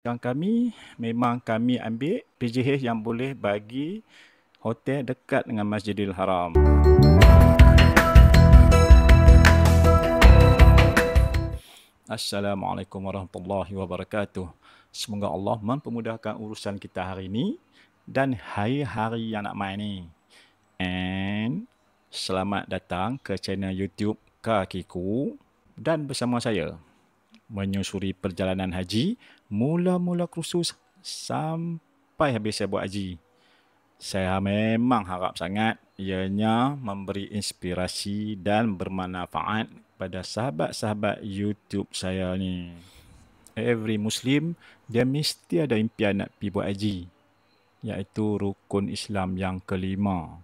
Yang kami memang kami ambil PJH yang boleh bagi hotel dekat dengan Masjidil Haram. Assalamualaikum warahmatullahi wabarakatuh. Semoga Allah mempermudahkan urusan kita hari ini dan hari-hari yang nak main ni. And selamat datang ke channel YouTube Kakiku dan bersama saya menyusuri perjalanan haji mula-mula kursus sampai habis saya buat haji. Saya memang harap sangat ianya memberi inspirasi dan bermanfaat pada sahabat-sahabat YouTube saya ni. Every Muslim, dia mesti ada impian nak pergi buat haji, iaitu rukun Islam yang kelima.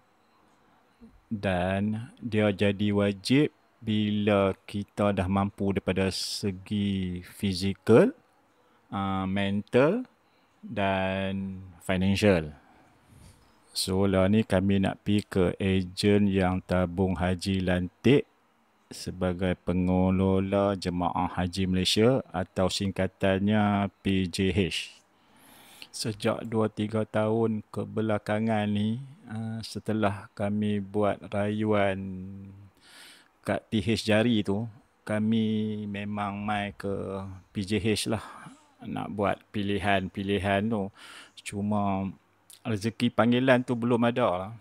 Dan dia jadi wajib bila kita dah mampu daripada segi fizikal, mental dan financial. So lah ni kami nak pergi ke ejen yang tabung haji lantik sebagai pengelola Jemaah Haji Malaysia atau singkatannya PJH. Sejak 2-3 tahun kebelakangan ni, setelah kami buat rayuan kat TH Jari tu, kami memang mai ke PJH lah nak buat pilihan-pilihan tu. Cuma rezeki panggilan tu belum ada lah.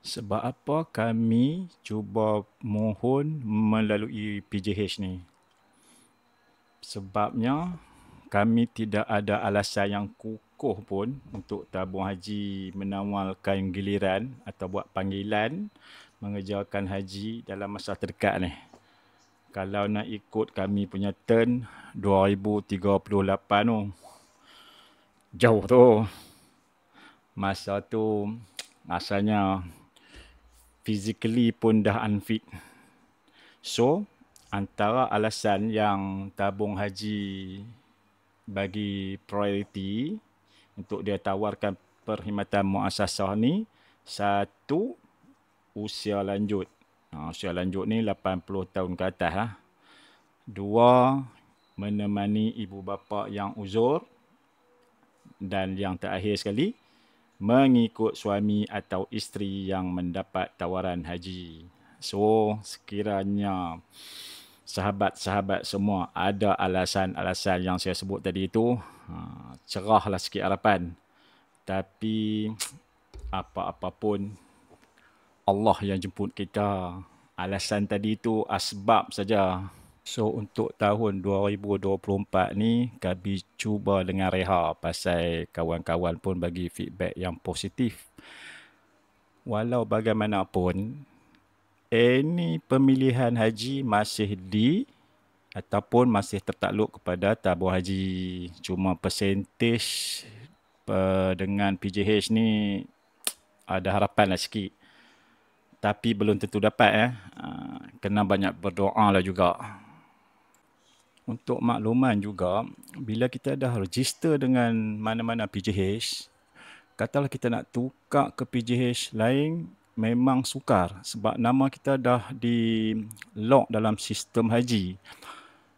Sebab apa kami cuba mohon melalui PJH ni? Sebabnya kami tidak ada alasan yang kukuh pun untuk tabung haji menawalkan giliran atau buat panggilan mengerjakan haji dalam masa terdekat ni. Kalau nak ikut kami punya turn 2038 tu, jauh tu. Masa tu asalnya physically pun dah unfit. So, antara alasan yang tabung haji bagi priority untuk dia tawarkan perkhidmatan muasasah ni, satu, usia lanjut. Usia lanjut ni 80 tahun ke atas lah. Dua, menemani ibu bapa yang uzur. Dan yang terakhir sekali, mengikut suami atau isteri yang mendapat tawaran haji. So, sekiranya sahabat-sahabat semua ada alasan-alasan yang saya sebut tadi itu, cerahlah sikit harapan. Tapi, apa-apa pun, Allah yang jemput kita. Alasan tadi itu asbab saja. So, untuk tahun 2024 ni, kami cuba dengan reha pasal kawan-kawan pun bagi feedback yang positif. Walau bagaimanapun, ini pemilihan haji masih ataupun masih tertakluk kepada tabung haji. Cuma persentage dengan PJH ni ada harapan lah sikit. Tapi belum tentu dapat. Kena banyak berdoa lah juga. Untuk makluman juga, bila kita dah register dengan mana-mana PJH, katalah kita nak tukar ke PJH lain, memang sukar sebab nama kita dah di lock dalam sistem haji.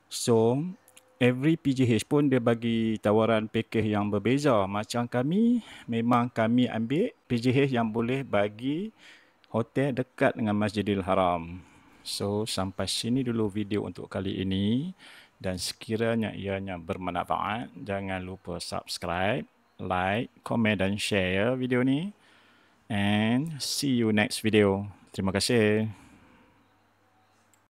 So, every PJH pun dia bagi tawaran package yang berbeza. Macam kami, memang kami ambil PJH yang boleh bagi hotel dekat dengan Masjidil Haram. So, sampai sini dulu video untuk kali ini. Dan sekiranya ianya bermanfaat, jangan lupa subscribe, like, komen dan share video ni. And see you next video. Terima kasih.